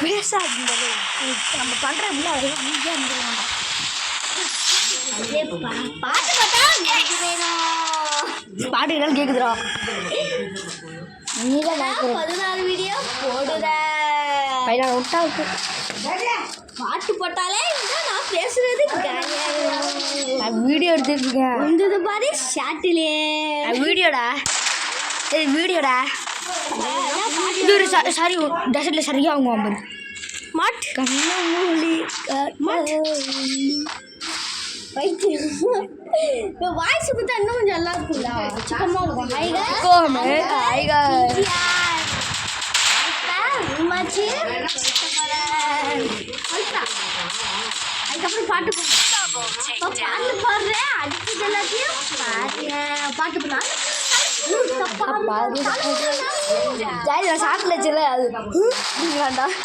பேசாது நம்ம பண்ற பாட்டு பாட்டு எல்லாம் கேக்குதுடா. நீதான் 14 வீடியோ போடுற விட்டா பாட்டு போட்டாலே நான் பேசுறது வீடியோ எடுத்துருக்கேன். இந்த பாரு ஷாட்டிலே வீடியோடா வீடியோடா. இது ஒரு சாரி டெசர்ட்ல சரியா அவங்க அம்பது மாட் கண்ணா மூலி வாய்ஸ் பார்த்தா இன்னும் கொஞ்சம் நல்லா இருக்கும்ல. சிக்கமா இருக்கும். அதுக்கப்புறம் பாட்டு பாடுறேன். அடிச்சது எல்லாத்தையும் பாட்டு சாப்பிடல அது வேண்டாம்.